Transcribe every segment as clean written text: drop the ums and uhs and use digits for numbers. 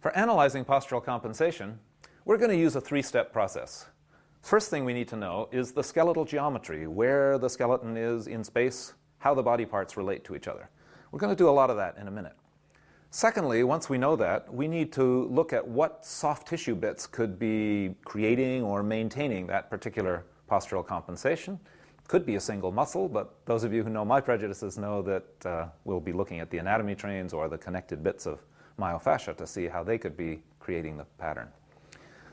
For analyzing postural compensation, we're going to use a three-step process. First thing we need to know is the skeletal geometry, where the skeleton is in space, how the body parts relate to each other. We're going to do a lot of that in a minute. Secondly, once we know that, we need to look at what soft tissue bits could be creating or maintaining that particular postural compensation. Could be a single muscle, but those of you who know my prejudices know that we'll be looking at the anatomy trains or the connected bits of myofascia to see how they could be creating the pattern.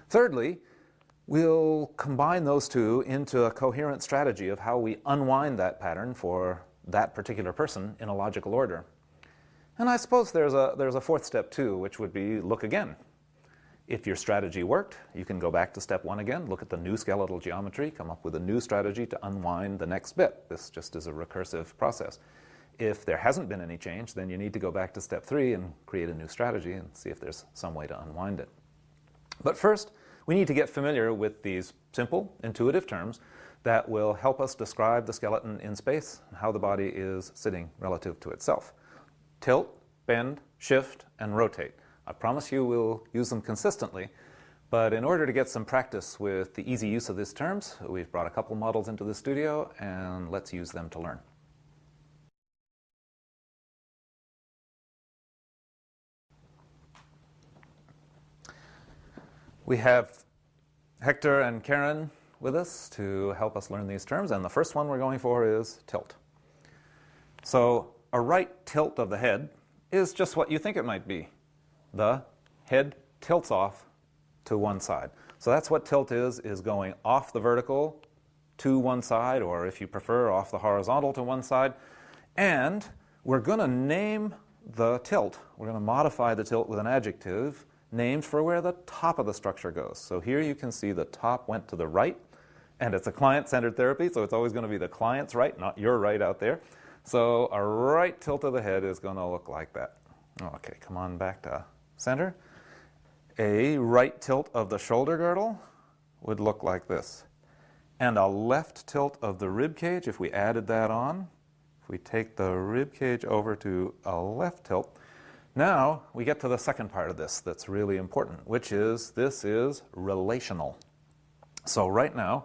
Thirdly, we'll combine those two into a coherent strategy of how we unwind that pattern for that particular person in a logical order. And I suppose there's a fourth step too, which would be look again. If your strategy worked, you can go back to step one again, look at the new skeletal geometry, come up with a new strategy to unwind the next bit. This just is a recursive process. If there hasn't been any change, then you need to go back to step three and create a new strategy and see if there's some way to unwind it. But first, we need to get familiar with these simple, intuitive terms that will help us describe the skeleton in space and how the body is sitting relative to itself. Tilt, bend, shift, and rotate. I promise you we'll use them consistently, but in order to get some practice with the easy use of these terms, we've brought a couple models into the studio, and let's use them to learn. We have Hector and Karen with us to help us learn these terms, and the first one we're going for is tilt. So a right tilt of the head is just what you think it might be. The head tilts off to one side. So that's what tilt is going off the vertical to one side, or if you prefer, off the horizontal to one side. And we're going to name the tilt. We're going to modify the tilt with an adjective named for where the top of the structure goes. So here you can see the top went to the right, and it's a client-centered therapy, so it's always going to be the client's right, not your right out there. So a right tilt of the head is going to look like that. Okay, come on back to center. A right tilt of the shoulder girdle would look like this. And a left tilt of the rib cage, if we added that on, if we take the rib cage over to a left tilt, now we get to the second part of this that's really important, which is this is relational. So right now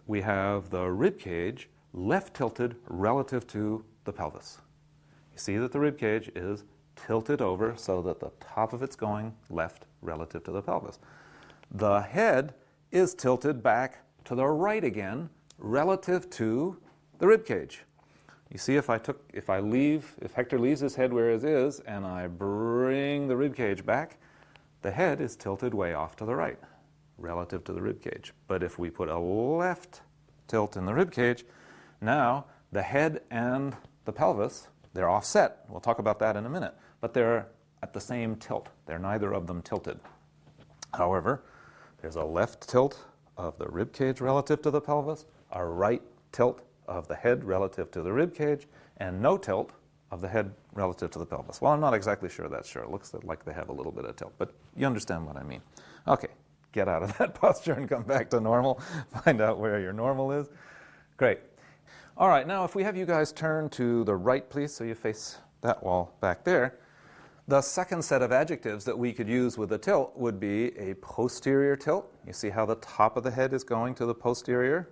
we have the rib cage left tilted relative to the pelvis. You see that the rib cage is tilted over so that the top of it's going left relative to the pelvis. The head is tilted back to the right again relative to the rib cage. You see, if Hector leaves his head where it is and I bring the rib cage back, the head is tilted way off to the right relative to the rib cage. But if we put a left tilt in the rib cage, now the head and the pelvis, they're offset. We'll talk about that in a minute. But they're at the same tilt. They're neither of them tilted. However, there's a left tilt of the rib cage relative to the pelvis, a right tilt of the head relative to the rib cage, and no tilt of the head relative to the pelvis. Well, I'm not exactly sure that's sure. It looks like they have a little bit of tilt, but you understand what I mean. Okay, get out of that posture and come back to normal. Find out where your normal is. Great. All right, now if we have you guys turn to the right, please, so you face that wall back there. The second set of adjectives that we could use with a tilt would be a posterior tilt. You see how the top of the head is going to the posterior?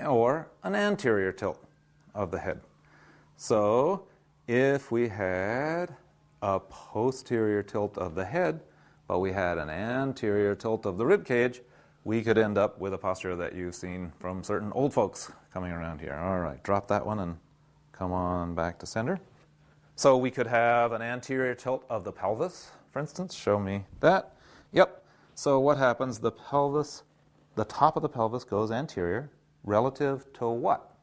Or an anterior tilt of the head. So if we had a posterior tilt of the head, but we had an anterior tilt of the rib cage, we could end up with a posture that you've seen from certain old folks coming around here. All right, drop that one and come on back to center. So we could have an anterior tilt of the pelvis, for instance. Show me that. Yep. So what happens? The pelvis, the top of the pelvis goes anterior relative to what?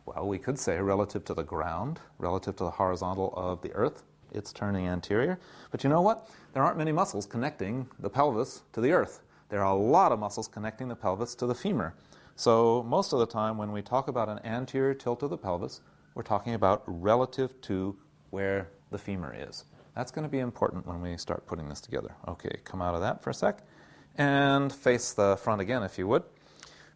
Well, we could say relative to the ground, relative to the horizontal of the earth. It's turning anterior. But you know what? There aren't many muscles connecting the pelvis to the earth. There are a lot of muscles connecting the pelvis to the femur. So most of the time when we talk about an anterior tilt of the pelvis, we're talking about relative to where the femur is. That's going to be important when we start putting this together. Okay, come out of that for a sec and face the front again if you would,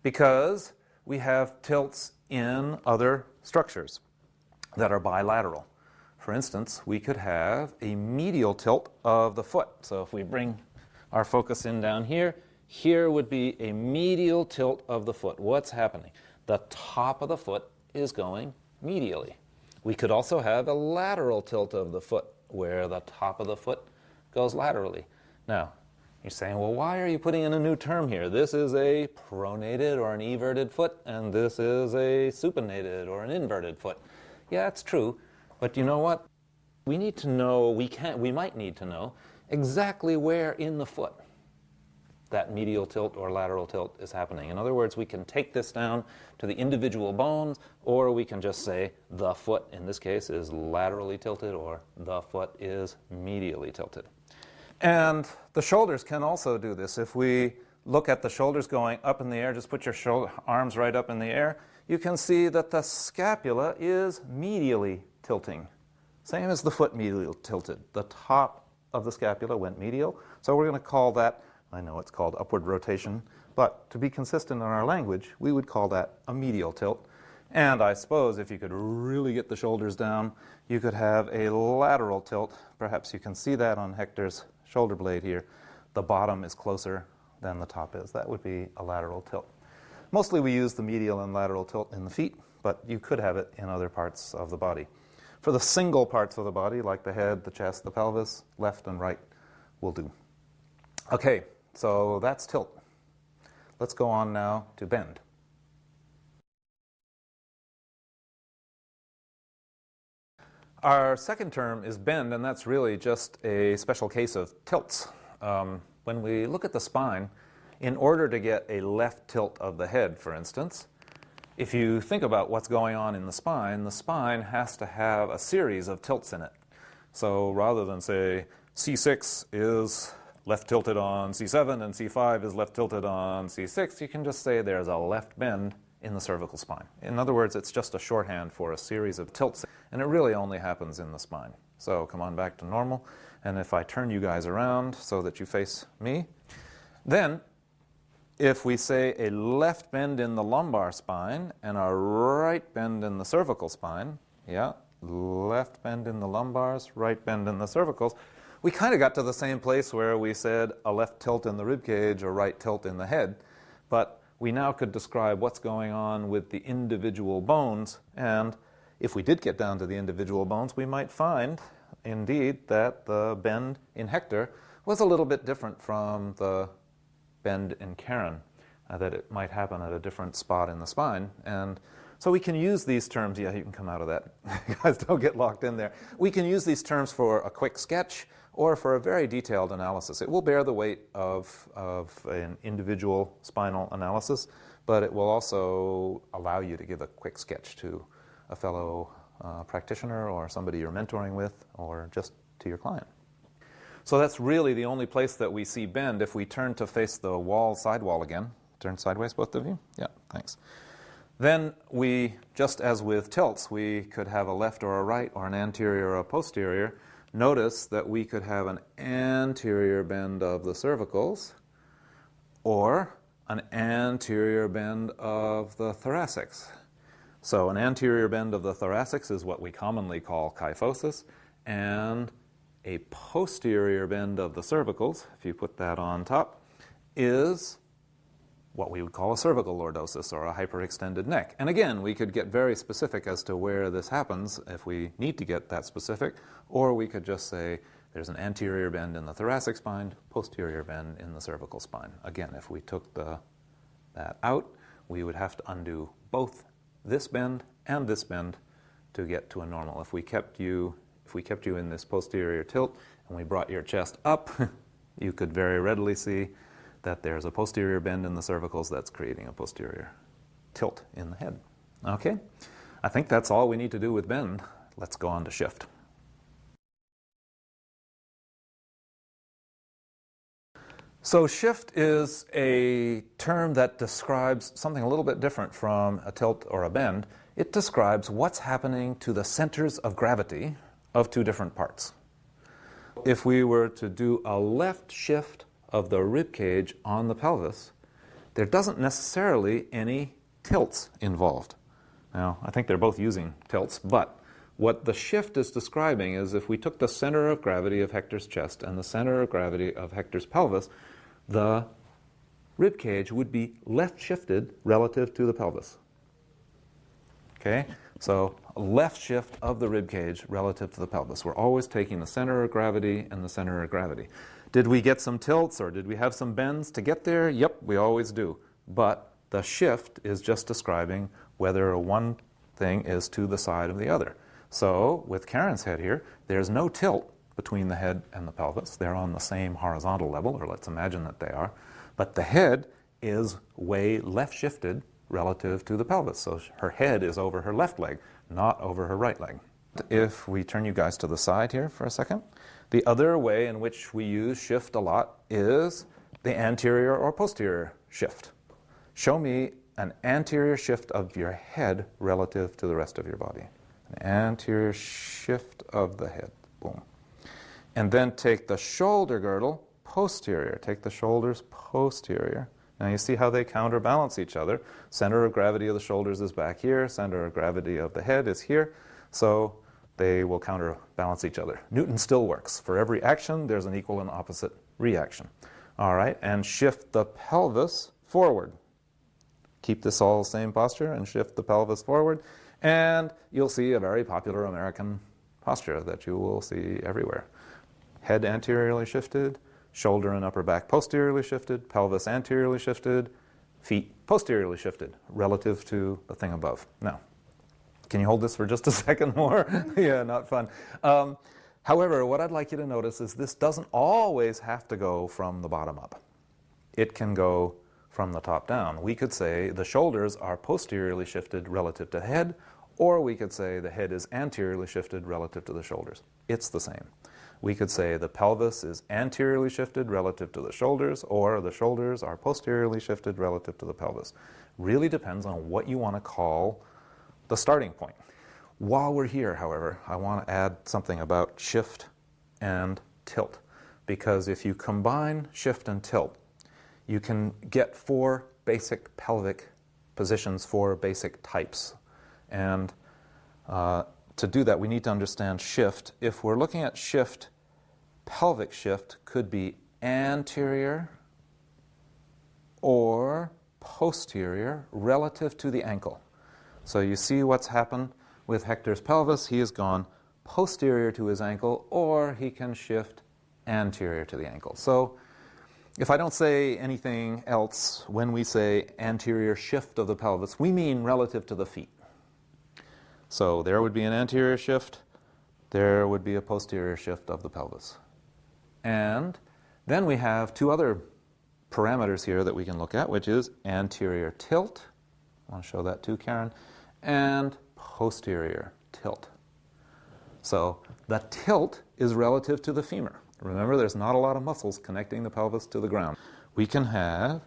because we have tilts in other structures that are bilateral. for instance, we could have a medial tilt of the foot. So if we bring our focus in down here, here would be a medial tilt of the foot. What's happening? The top of the foot is going medially. We could also have a lateral tilt of the foot, where the top of the foot goes laterally. Now, you're saying, well, why are you putting in a new term here? This is a pronated or an everted foot, and this is a supinated or an inverted foot. Yeah, it's true, but you know what? We need to know, we might need to know exactly where in the foot that medial tilt or lateral tilt is happening. In other words, we can take this down to the individual bones, or we can just say the foot, in this case, is laterally tilted, or the foot is medially tilted. And the shoulders can also do this. If we look at the shoulders going up in the air, just put your arms right up in the air, you can see that the scapula is medially tilting. Same as the foot medially tilted. The top of the scapula went medial, so we're going to call that, I know it's called upward rotation, but to be consistent in our language, we would call that a medial tilt. And I suppose if you could really get the shoulders down, you could have a lateral tilt. Perhaps you can see that on Hector's shoulder blade here. The bottom is closer than the top is. That would be a lateral tilt. Mostly we use the medial and lateral tilt in the feet, but you could have it in other parts of the body. For the single parts of the body, like the head, the chest, the pelvis, left and right will do. Okay, so that's tilt. Let's go on now to bend. Our second term is bend, and that's really just a special case of tilts. When we look at the spine, in order to get a left tilt of the head, for instance, if you think about what's going on in the spine has to have a series of tilts in it. So rather than say C6 is left tilted on C7 and C5 is left tilted on C6, you can just say there's a left bend in the cervical spine. In other words, it's just a shorthand for a series of tilts, and it really only happens in the spine. So come on back to normal, and if I turn you guys around so that you face me, then if we say a left bend in the lumbar spine and a right bend in the cervical spine, yeah, left bend in the lumbars, right bend in the cervicals, we kind of got to the same place where we said a left tilt in the rib cage or right tilt in the head, but we now could describe what's going on with the individual bones, and if we did get down to the individual bones, we might find, indeed, that the bend in Hector was a little bit different from the bend in Karen, that it might happen at a different spot in the spine. And so we can use these terms. Yeah, you can come out of that. You guys don't get locked in there. We can use these terms for a quick sketch or for a very detailed analysis. It will bear the weight of an individual spinal analysis, but it will also allow you to give a quick sketch to a fellow practitioner or somebody you're mentoring with, or just to your client. So that's really the only place that we see bend. If we turn to face the wall, side wall again, turn sideways, both of you? Yeah, thanks. Then we, just as with tilts, we could have a left or a right or an anterior or a posterior. Notice that we could have an anterior bend of the cervicals or an anterior bend of the thoracics. So an anterior bend of the thoracics is what we commonly call kyphosis, and a posterior bend of the cervicals, if you put that on top, is what we would call a cervical lordosis or a hyperextended neck. And again, we could get very specific as to where this happens if we need to get that specific, or we could just say there's an anterior bend in the thoracic spine, posterior bend in the cervical spine. Again, if we took that out, we would have to undo both this bend and this bend to get to a normal. If we kept you in this posterior tilt and we brought your chest up, you could very readily see that there's a posterior bend in the cervicals that's creating a posterior tilt in the head. Okay, I think that's all we need to do with bend. Let's go on to shift. So shift is a term that describes something a little bit different from a tilt or a bend. It describes what's happening to the centers of gravity of two different parts. If we were to do a left shift of the rib cage on the pelvis, there doesn't necessarily any tilts involved. Now, I think they're both using tilts, but What the shift is describing is if we took the center of gravity of Hector's chest and the center of gravity of Hector's pelvis, the rib cage would be left shifted relative to the pelvis. Okay? So a left shift of the rib cage relative to the pelvis. We're always taking the center of gravity and the center of gravity. Did we get some tilts or did we have some bends to get there? Yep, we always do. But the shift is just describing whether one thing is to the side of the other. So with Karen's head here, there's no tilt between the head and the pelvis. They're on the same horizontal level, or let's imagine that they are. But the head is way left shifted relative to the pelvis. So her head is over her left leg, not over her right leg. If we turn you guys to the side here for a second, the other way in which we use shift a lot is the anterior or posterior shift. Show me an anterior shift of your head relative to the rest of your body. An anterior shift of the head. Boom. And then take the shoulder girdle posterior. Take the shoulders posterior. Now you see how they counterbalance each other. Center of gravity of the shoulders is back here. Center of gravity of the head is here. So they will counterbalance each other. Newton still works. For every action, there's an equal and opposite reaction. All right, and shift the pelvis forward. Keep this all the same posture and shift the pelvis forward. And you'll see a very popular American posture that you will see everywhere. Head anteriorly shifted, shoulder and upper back posteriorly shifted, pelvis anteriorly shifted, feet posteriorly shifted relative to the thing above. Now, can you hold this for just a second more? Yeah, not fun. However, what I'd like you to notice is this doesn't always have to go from the bottom up. It can go from the top down. We could say the shoulders are posteriorly shifted relative to the head, or we could say the head is anteriorly shifted relative to the shoulders. It's the same. We could say the pelvis is anteriorly shifted relative to the shoulders, or the shoulders are posteriorly shifted relative to the pelvis. Really depends on what you want to call the starting point. While we're here, however, I want to add something about shift and tilt, because if you combine shift and tilt, you can get 4 basic pelvic positions, 4 basic types. And to do that, we need to understand shift. If we're looking at shift, pelvic shift could be anterior or posterior relative to the ankle. So you see what's happened with Hector's pelvis. He has gone posterior to his ankle, or he can shift anterior to the ankle. So if I don't say anything else, when we say anterior shift of the pelvis, we mean relative to the feet. So there would be an anterior shift, there would be a posterior shift of the pelvis. And then we have 2 other parameters here that we can look at, which is anterior tilt. I want to show that too, Karen. And posterior tilt. So the tilt is relative to the femur. Remember, there's not a lot of muscles connecting the pelvis to the ground. We can have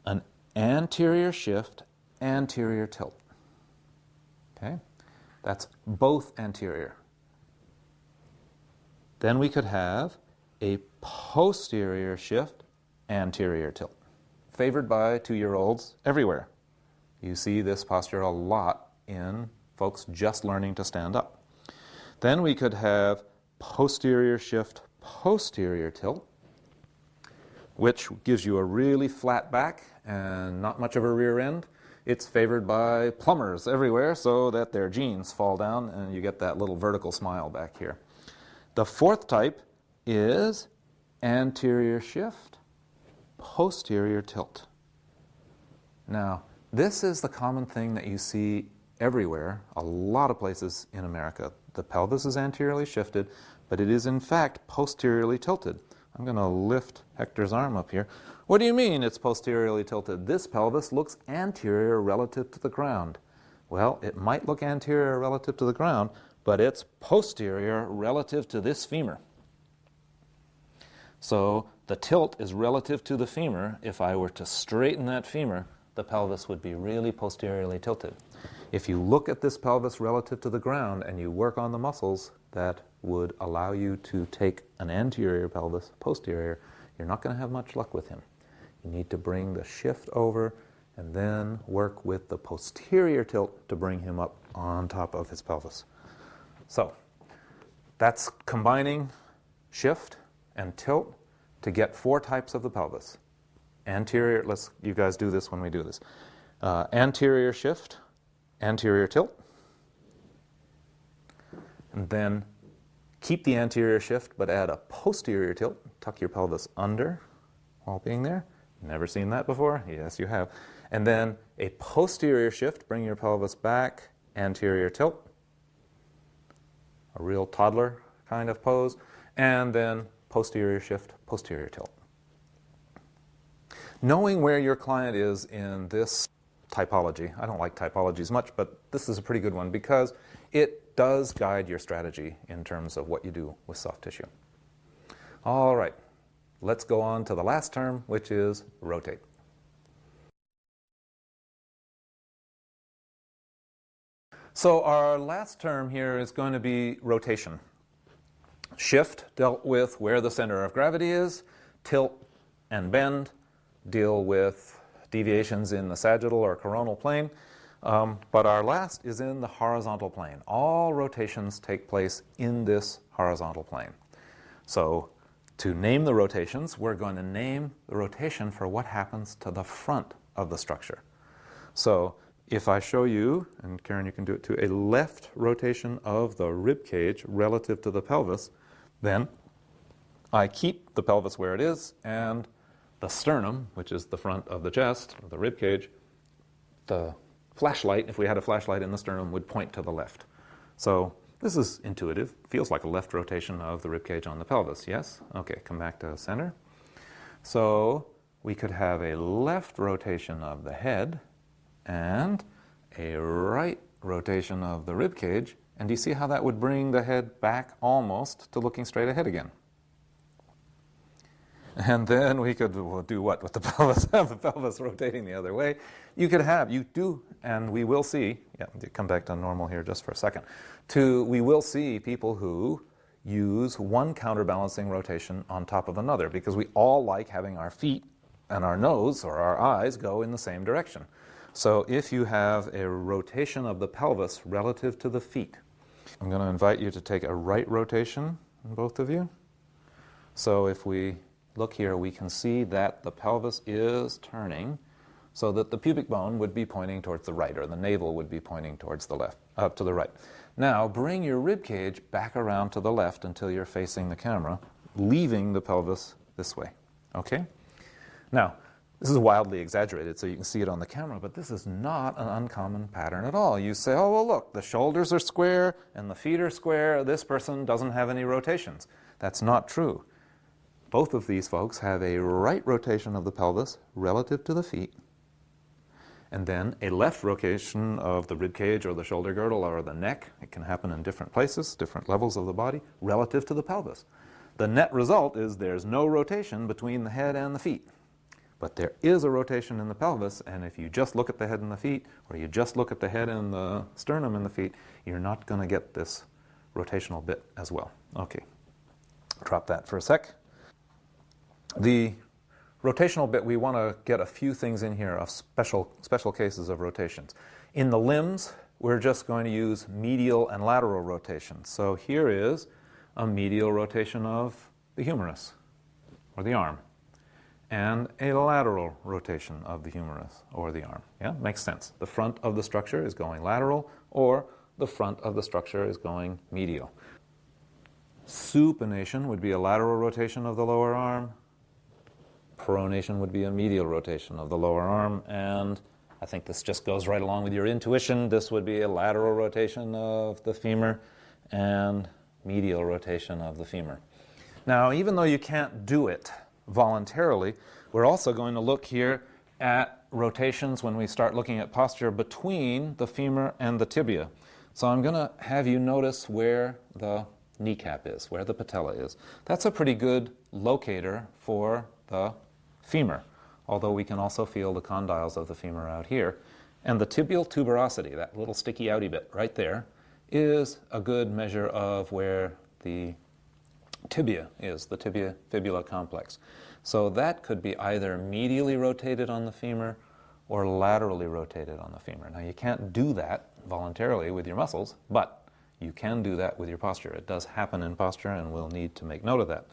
an anterior shift, anterior tilt. Okay? That's both anterior. Then we could have a posterior shift, anterior tilt. Favored by 2-year-olds everywhere. You see this posture a lot in folks just learning to stand up. Then we could have posterior shift, posterior tilt, which gives you a really flat back and not much of a rear end. It's favored by plumbers everywhere so that their jeans fall down and you get that little vertical smile back here. The 4th type is anterior shift, posterior tilt. Now, this is the common thing that you see everywhere, a lot of places in America. The pelvis is anteriorly shifted, but it is in fact posteriorly tilted. I'm going to lift Hector's arm up here. What do you mean it's posteriorly tilted? This pelvis looks anterior relative to the ground. Well, it might look anterior relative to the ground, but it's posterior relative to this femur. So the tilt is relative to the femur. If I were to straighten that femur, the pelvis would be really posteriorly tilted. If you look at this pelvis relative to the ground and you work on the muscles that would allow you to take an anterior pelvis posterior, you're not going to have much luck with him. You need to bring the shift over and then work with the posterior tilt to bring him up on top of his pelvis. So that's combining shift and tilt to get 4 types of the pelvis. Anterior, you guys do this when we do this. Anterior shift, anterior tilt, and then keep the anterior shift but add a posterior tilt. Tuck your pelvis under while being there. Never seen that before? Yes, you have. And then a posterior shift, bring your pelvis back, anterior tilt, a real toddler kind of pose, and then posterior shift, posterior tilt. Knowing where your client is in this typology, I don't like typologies much, but this is a pretty good one because it does guide your strategy in terms of what you do with soft tissue. All right, let's go on to the last term, which is rotate. So our last term here is going to be rotation. Shift dealt with where the center of gravity is. Tilt and bend deal with deviations in the sagittal or coronal plane. But our last is in the horizontal plane. All rotations take place in this horizontal plane. So to name the rotations, we're going to name the rotation for what happens to the front of the structure. So if I show you, and Karen, you can do it too, a left rotation of the rib cage relative to the pelvis, then I keep the pelvis where it is, and the sternum, which is the front of the chest, the rib cage, the flashlight, if we had a flashlight in the sternum, would point to the left. So this is intuitive. Feels like a left rotation of the rib cage on the pelvis, yes? Okay, come back to center. So we could have a left rotation of the head and a right rotation of the rib cage. And do you see how that would bring the head back almost to looking straight ahead again? And then we could do what with the pelvis? Have the pelvis rotating the other way. You do, and we will see, come back to normal here just for a second. We will see people who use one counterbalancing rotation on top of another because we all like having our feet and our nose or our eyes go in the same direction. So if you have a rotation of the pelvis relative to the feet, I'm going to invite you to take a right rotation, both of you. So if we look here, we can see that the pelvis is turning so that the pubic bone would be pointing towards the right, or the navel would be pointing towards the left, to the right. Now, bring your rib cage back around to the left until you're facing the camera, leaving the pelvis this way, okay? Now, this is wildly exaggerated so you can see it on the camera, but this is not an uncommon pattern at all. You say, oh, well, look, the shoulders are square and the feet are square. This person doesn't have any rotations. That's not true. Both of these folks have a right rotation of the pelvis relative to the feet, and then a left rotation of the rib cage or the shoulder girdle or the neck. It can happen in different places, different levels of the body, relative to the pelvis. The net result is there's no rotation between the head and the feet. But there is a rotation in the pelvis, and if you just look at the head and the feet, or you just look at the head and the sternum and the feet, you're not going to get this rotational bit as well. Okay, drop that for a sec. The rotational bit, we want to get a few things in here of special cases of rotations. In the limbs, we're just going to use medial and lateral rotations. So here is a medial rotation of the humerus, or the arm, and a lateral rotation of the humerus, or the arm. Yeah, makes sense. The front of the structure is going lateral, or the front of the structure is going medial. Supination would be a lateral rotation of the lower arm. Pronation would be a medial rotation of the lower arm, and I think this just goes right along with your intuition. This would be a lateral rotation of the femur and medial rotation of the femur. Now, even though you can't do it voluntarily, we're also going to look here at rotations when we start looking at posture between the femur and the tibia. So I'm going to have you notice where the kneecap is, where the patella is. That's a pretty good locator for the femur, although we can also feel the condyles of the femur out here. And the tibial tuberosity, that little sticky outy bit right there, is a good measure of where the tibia is, the tibia-fibula complex. So that could be either medially rotated on the femur or laterally rotated on the femur. Now, you can't do that voluntarily with your muscles, but You can do that with your posture. It does happen in posture, and we'll need to make note of that.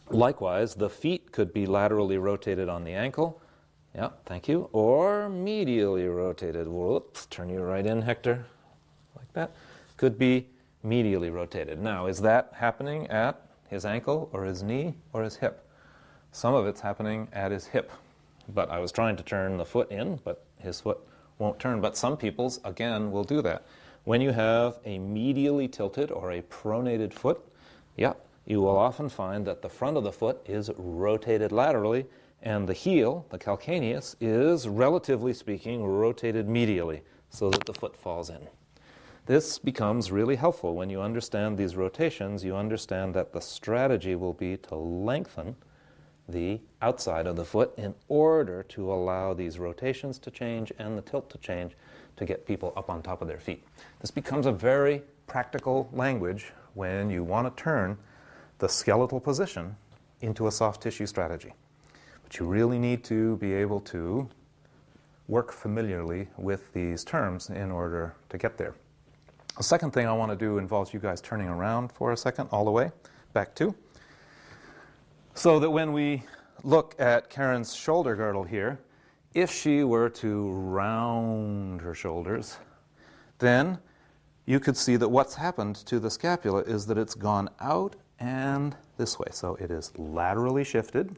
Likewise, the feet could be laterally rotated on the ankle. Yeah, thank you. Or medially rotated. Whoops, turn you right in, Hector. Like that. Could be medially rotated. Now, is that happening at his ankle or his knee or his hip? Some of it's happening at his hip. But I was trying to turn the foot in, but his foot won't turn. But some people's, again, will do that. When you have a medially tilted or a pronated foot, yeah, you will often find that the front of the foot is rotated laterally, and the heel, the calcaneus, is, relatively speaking, rotated medially so that the foot falls in. This becomes really helpful. When you understand these rotations, you understand that the strategy will be to lengthen the outside of the foot in order to allow these rotations to change and the tilt to change to get people up on top of their feet. This becomes a very practical language when you want to turn the skeletal position into a soft tissue strategy. But you really need to be able to work familiarly with these terms in order to get there. The second thing I want to do involves you guys turning around for a second, all the way back to, so that when we look at Karen's shoulder girdle here, if she were to round her shoulders, then you could see that what's happened to the scapula is that it's gone out and this way. So it is laterally shifted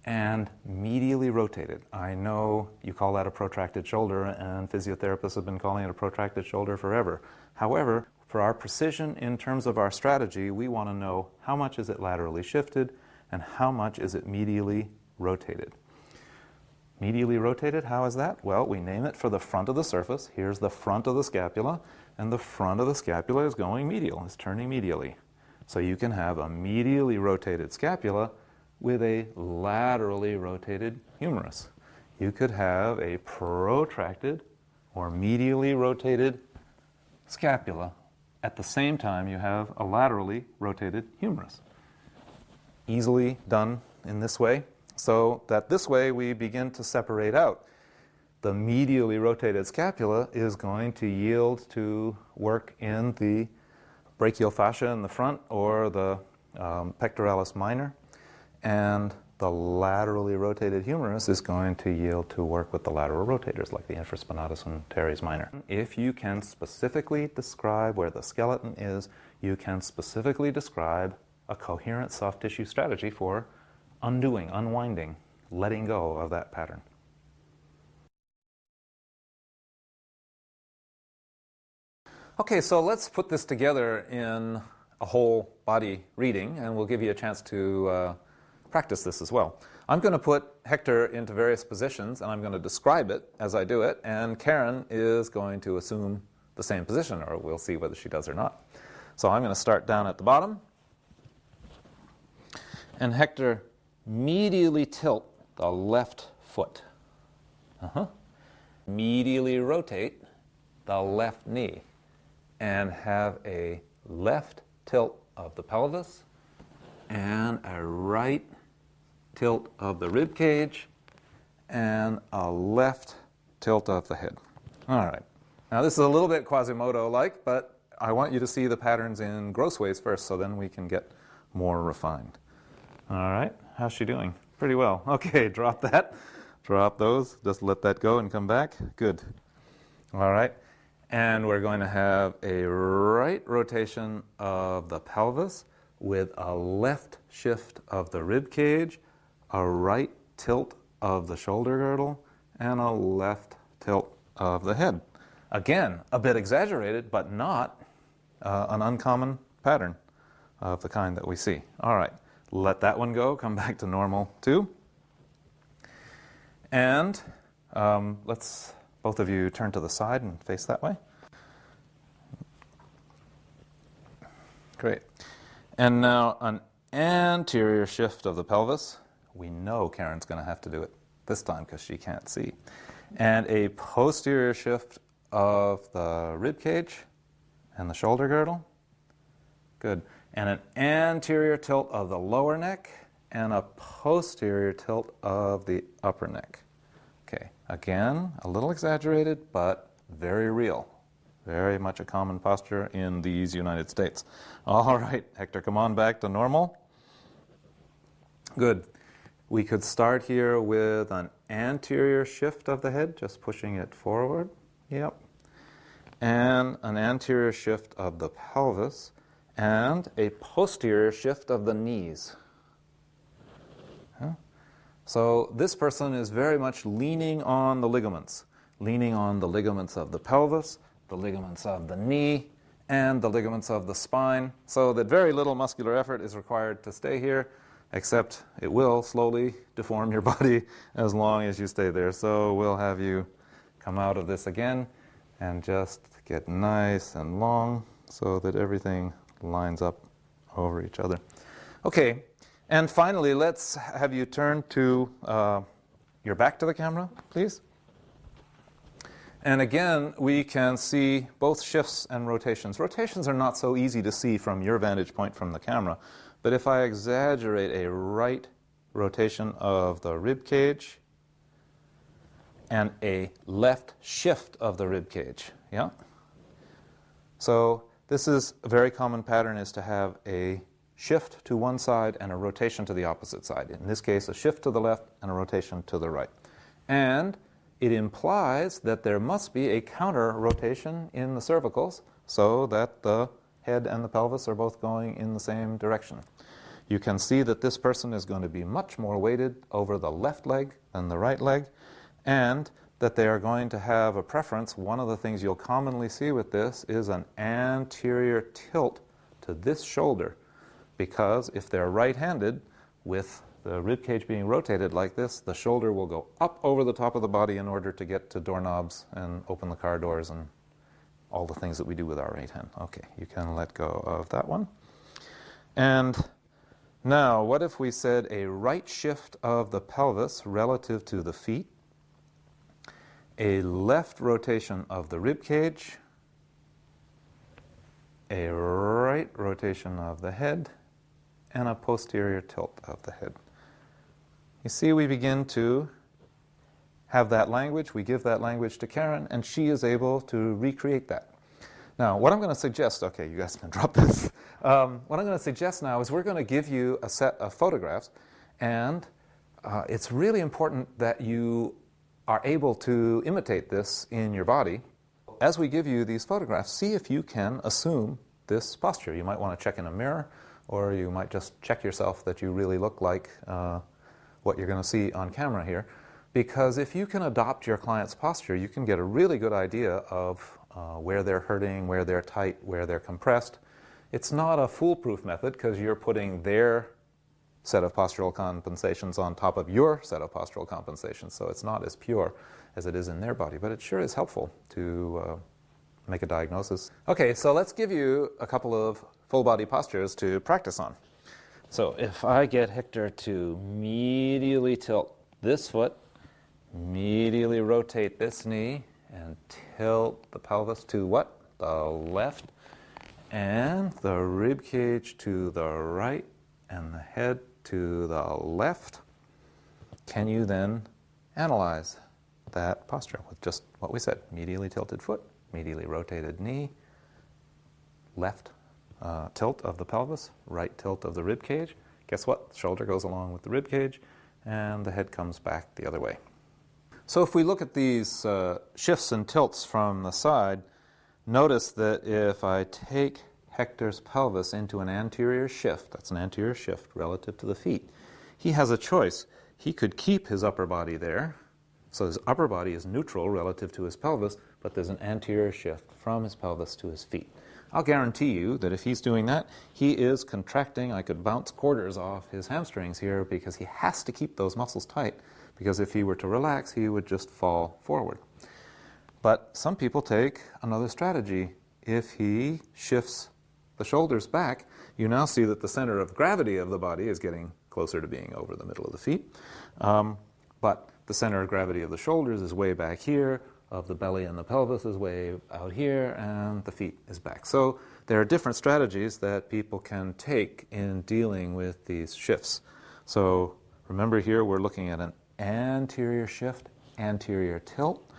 and medially rotated. I know you call that a protracted shoulder, and physiotherapists have been calling it a protracted shoulder forever. However, for our precision in terms of our strategy, we want to know how much is it laterally shifted and how much is it medially rotated. Medially rotated, how is that? Well, we name it for the front of the surface. Here's the front of the scapula, and the front of the scapula is going medial, is turning medially. So you can have a medially rotated scapula with a laterally rotated humerus. You could have a protracted or medially rotated scapula. At the same time, you have a laterally rotated humerus. Easily done in this way, so that this way we begin to separate out. The medially rotated scapula is going to yield to work in the brachial fascia in the front or the pectoralis minor, and the laterally rotated humerus is going to yield to work with the lateral rotators like the infraspinatus and teres minor. If you can specifically describe where the skeleton is, you can specifically describe a coherent soft tissue strategy for undoing, unwinding, letting go of that pattern. Okay, so let's put this together in a whole body reading, and we'll give you a chance to practice this as well. I'm going to put Hector into various positions, and I'm going to describe it as I do it, and Karen is going to assume the same position, or we'll see whether she does or not. So I'm going to start down at the bottom, and Hector, medially tilt the left foot. Medially rotate the left knee, and have a left tilt of the pelvis and a right tilt of the rib cage and a left tilt of the head. All right. Now this is a little bit Quasimodo-like, but I want you to see the patterns in gross ways first, so then we can get more refined. All right. How's she doing? Pretty well. Okay, drop that. Drop those. Just let that go and come back. Good. All right. And we're going to have a right rotation of the pelvis with a left shift of the rib cage, a right tilt of the shoulder girdle, and a left tilt of the head. Again, a bit exaggerated, but not an uncommon pattern of the kind that we see. All right, let that one go. Come back to normal too. And let's both of you turn to the side and face that way. Great. And now an anterior shift of the pelvis. We know Karen's going to have to do it this time because she can't see. And a posterior shift of the rib cage and the shoulder girdle. Good. And an anterior tilt of the lower neck and a posterior tilt of the upper neck. Okay, again, a little exaggerated, but very real. Very much a common posture in these United States. All right, Hector, come on back to normal. Good. We could start here with an anterior shift of the head, just pushing it forward. Yep. And an anterior shift of the pelvis, and a posterior shift of the knees. So this person is very much leaning on the ligaments of the pelvis, the ligaments of the knee, and the ligaments of the spine, so that very little muscular effort is required to stay here, except it will slowly deform your body as long as you stay there. So we'll have you come out of this again and just get nice and long so that everything lines up over each other. Okay, and finally, let's have you turn to your back to the camera, please. And again, we can see both shifts and rotations. Rotations are not so easy to see from your vantage point from the camera, but if I exaggerate a right rotation of the rib cage and a left shift of the rib cage, yeah? So this is a very common pattern, is to have a shift to one side and a rotation to the opposite side. In this case, a shift to the left and a rotation to the right. And it implies that there must be a counter rotation in the cervicals so that the head and the pelvis are both going in the same direction. You can see that this person is going to be much more weighted over the left leg than the right leg, and that they are going to have a preference. One of the things you'll commonly see with this is an anterior tilt to this shoulder, because if they're right-handed, with the rib cage being rotated like this, the shoulder will go up over the top of the body in order to get to doorknobs and open the car doors and all the things that we do with our right hand. Okay, you can let go of that one. And now, what if we said a right shift of the pelvis relative to the feet, a left rotation of the rib cage, a right rotation of the head, and a posterior tilt of the head? You see, we begin to have that language. We give that language to Karen, and she is able to recreate that. Now, what I'm going to suggest, okay, you guys can drop this. What I'm going to suggest now is we're going to give you a set of photographs, and it's really important that you are able to imitate this in your body. As we give you these photographs, see if you can assume this posture. You might want to check in a mirror, or you might just check yourself that you really look like what you're going to see on camera here. Because if you can adopt your client's posture, you can get a really good idea of where they're hurting, where they're tight, where they're compressed. It's not a foolproof method because you're putting their set of postural compensations on top of your set of postural compensations, so it's not as pure as it is in their body, but it sure is helpful to make a diagnosis. Okay, so let's give you a couple of full body postures to practice on. So if I get Hector to medially tilt this foot, medially rotate this knee, and tilt the pelvis to what? The left, and the rib cage to the right, and the head to the left. Can you then analyze that posture with just what we said? Medially tilted foot, medially rotated knee, left tilt of the pelvis, right tilt of the rib cage. Guess what? The shoulder goes along with the rib cage, and the head comes back the other way. So if we look at these shifts and tilts from the side, notice that if I take Hector's pelvis into an anterior shift, that's an anterior shift relative to the feet, he has a choice. He could keep his upper body there, so his upper body is neutral relative to his pelvis, but there's an anterior shift from his pelvis to his feet. I'll guarantee you that if he's doing that, he is contracting. I could bounce quarters off his hamstrings here because he has to keep those muscles tight, because if he were to relax, he would just fall forward. But some people take another strategy. If he shifts the shoulders back, you now see that the center of gravity of the body is getting closer to being over the middle of the feet. But the center of gravity of the shoulders is way back here, of the belly and the pelvis is way out here, and the feet is back. So there are different strategies that people can take in dealing with these shifts. So remember here we're looking at an anterior shift, anterior tilt.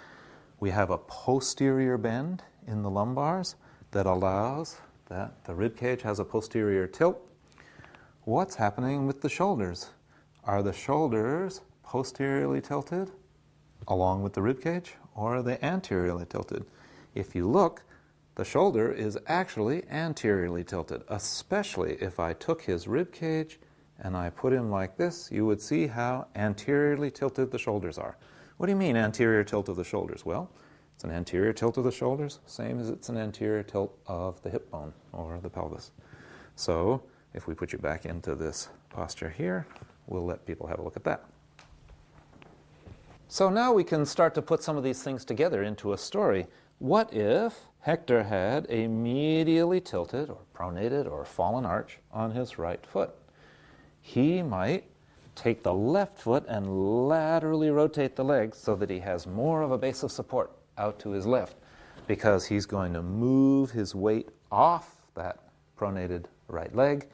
We have a posterior bend in the lumbars that allows that the rib cage has a posterior tilt. What's happening with the shoulders? Are the shoulders posteriorly tilted along with the rib cage, or are they anteriorly tilted? If you look, the shoulder is actually anteriorly tilted, especially if I took his rib cage and I put him like this, you would see how anteriorly tilted the shoulders are. What do you mean anterior tilt of the shoulders? Well, it's an anterior tilt of the shoulders, same as it's an anterior tilt of the hip bone or the pelvis. So if we put you back into this posture here, we'll let people have a look at that. So now we can start to put some of these things together into a story. What if Hector had a medially tilted or pronated or fallen arch on his right foot? He might take the left foot and laterally rotate the leg so that he has more of a base of support out to his left, because he's going to move his weight off that pronated right leg,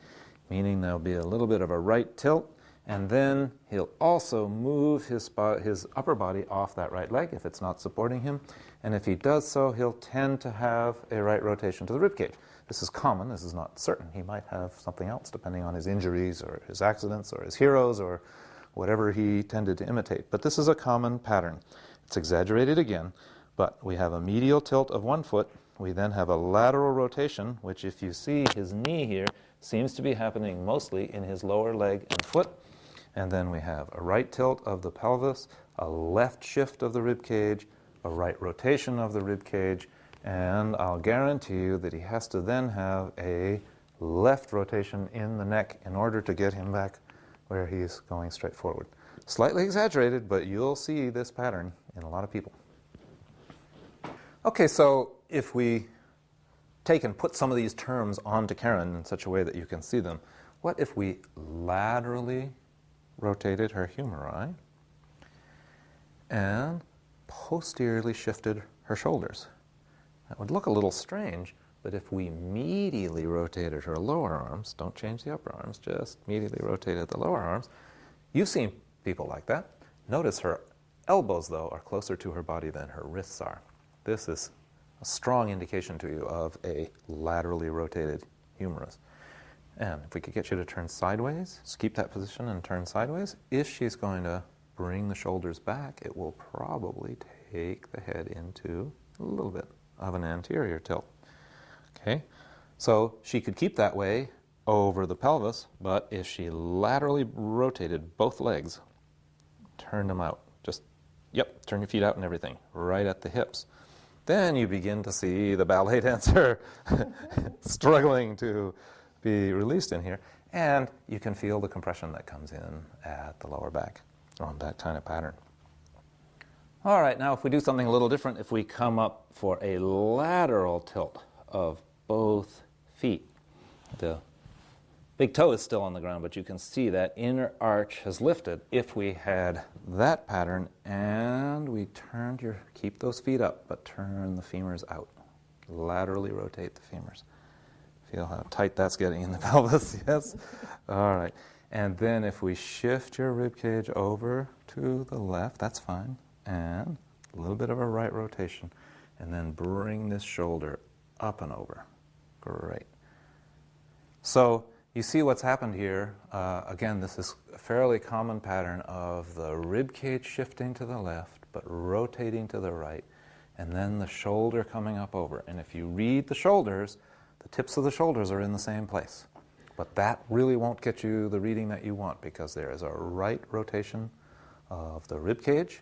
meaning there'll be a little bit of a right tilt, and then he'll also move his upper body off that right leg if it's not supporting him, and if he does so, he'll tend to have a right rotation to the rib cage. This is common, this is not certain. He might have something else depending on his injuries or his accidents or his heroes or whatever he tended to imitate. But this is a common pattern. It's exaggerated again, but we have a medial tilt of one foot. We then have a lateral rotation, which if you see his knee here, seems to be happening mostly in his lower leg and foot. And then we have a right tilt of the pelvis, a left shift of the rib cage, a right rotation of the rib cage, and I'll guarantee you that he has to then have a left rotation in the neck in order to get him back where he's going straight forward. Slightly exaggerated, but you'll see this pattern in a lot of people. Okay, so if we take and put some of these terms onto Karen in such a way that you can see them, what if we laterally rotated her humeri and posteriorly shifted her shoulders? That would look a little strange, but if we medially rotated her lower arms, don't change the upper arms, just medially rotated the lower arms, you've seen people like that. Notice her elbows, though, are closer to her body than her wrists are. This is a strong indication to you of a laterally rotated humerus. And if we could get you to turn sideways, just keep that position and turn sideways. If she's going to bring the shoulders back, it will probably take the head into a little bit of an anterior tilt. Okay, so she could keep that way over the pelvis, but if she laterally rotated both legs, turned them out, just, turn your feet out and everything, right at the hips, then you begin to see the ballet dancer struggling to be released in here, and you can feel the compression that comes in at the lower back on that kind of pattern. All right, now if we do something a little different, if we come up for a lateral tilt of both feet, the big toe is still on the ground, but you can see that inner arch has lifted. If we had that pattern and we turned keep those feet up, but turn the femurs out, laterally rotate the femurs. Feel how tight that's getting in the pelvis, yes? All right, and then if we shift your rib cage over to the left, that's fine, and a little bit of a right rotation, and then bring this shoulder up and over. Great. So you see what's happened here. Again, this is a fairly common pattern of the rib cage shifting to the left, but rotating to the right, and then the shoulder coming up over. And if you read the shoulders, the tips of the shoulders are in the same place. But that really won't get you the reading that you want, because there is a right rotation of the rib cage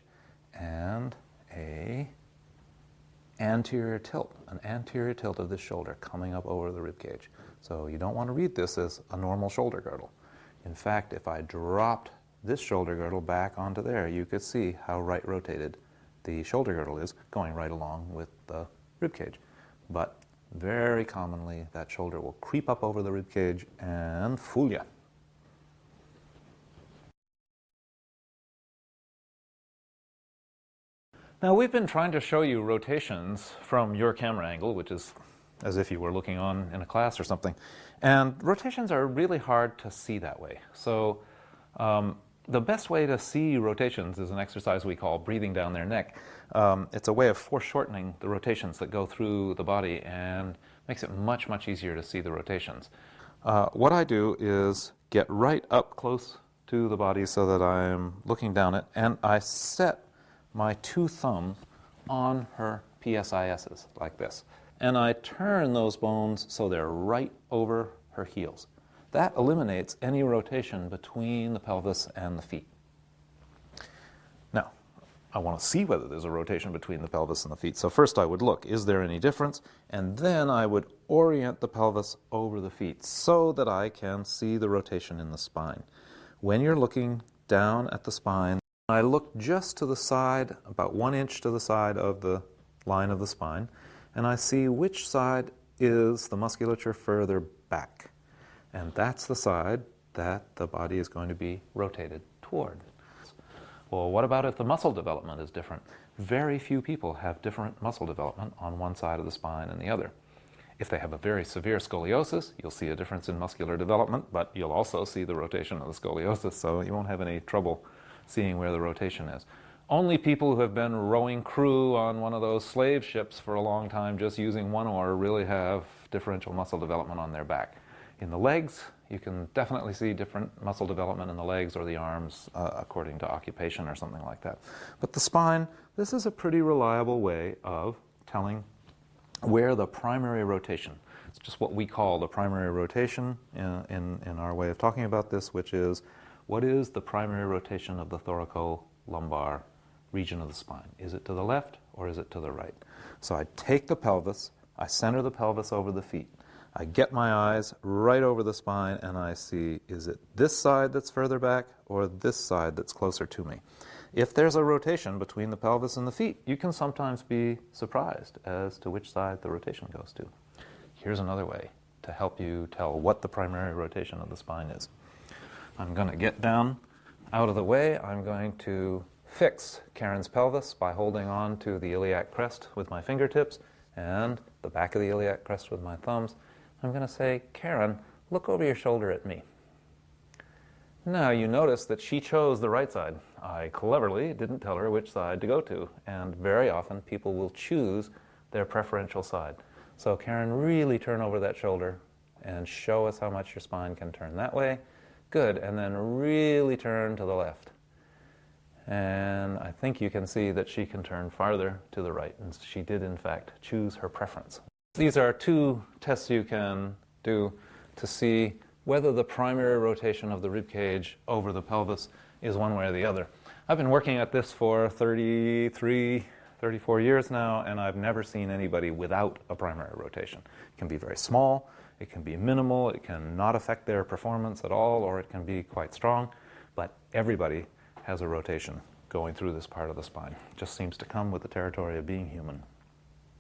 and an anterior tilt of this shoulder coming up over the rib cage. So you don't want to read this as a normal shoulder girdle. In fact, if I dropped this shoulder girdle back onto there, you could see how right rotated the shoulder girdle is, going right along with the rib cage. But very commonly, that shoulder will creep up over the rib cage and fool you. Now, we've been trying to show you rotations from your camera angle, which is as if you were looking on in a class or something. And rotations are really hard to see that way. So The best way to see rotations is an exercise we call breathing down their neck. It's a way of foreshortening the rotations that go through the body and makes it much, much easier to see the rotations. What I do is get right up close to the body so that I'm looking down it, and I set my two thumbs on her PSISs like this. And I turn those bones so they're right over her heels. That eliminates any rotation between the pelvis and the feet. Now, I want to see whether there's a rotation between the pelvis and the feet. So first I would look, is there any difference? And then I would orient the pelvis over the feet so that I can see the rotation in the spine. When you're looking down at the spine, I look just to the side, about 1 inch to the side of the line of the spine, and I see which side is the musculature further back. And that's the side that the body is going to be rotated toward. Well, what about if the muscle development is different? Very few people have different muscle development on one side of the spine and the other. If they have a very severe scoliosis, you'll see a difference in muscular development, but you'll also see the rotation of the scoliosis, so you won't have any trouble seeing where the rotation is. Only people who have been rowing crew on one of those slave ships for a long time just using one oar really have differential muscle development on their back. In the legs, you can definitely see different muscle development in the legs or the arms according to occupation or something like that. But the spine, this is a pretty reliable way of telling where the primary rotation, it's just what we call the primary rotation in our way of talking about this, which is what is the primary rotation of the thoracolumbar region of the spine? Is it to the left or is it to the right? So I take the pelvis, I center the pelvis over the feet. I get my eyes right over the spine and I see, is it this side that's further back or this side that's closer to me? If there's a rotation between the pelvis and the feet, you can sometimes be surprised as to which side the rotation goes to. Here's another way to help you tell what the primary rotation of the spine is. I'm going to get down out of the way. I'm going to fix Karen's pelvis by holding on to the iliac crest with my fingertips and the back of the iliac crest with my thumbs. I'm going to say, Karen, look over your shoulder at me. Now you notice that she chose the right side. I cleverly didn't tell her which side to go to, and very often people will choose their preferential side. So Karen, really turn over that shoulder and show us how much your spine can turn that way. Good, and then really turn to the left. And I think you can see that she can turn farther to the right, and she did in fact choose her preference. These are two tests you can do to see whether the primary rotation of the rib cage over the pelvis is one way or the other. I've been working at this for 33, 34 years now, and I've never seen anybody without a primary rotation. It can be very small, it can be minimal, it can not affect their performance at all, or it can be quite strong, but everybody has a rotation going through this part of the spine. It just seems to come with the territory of being human.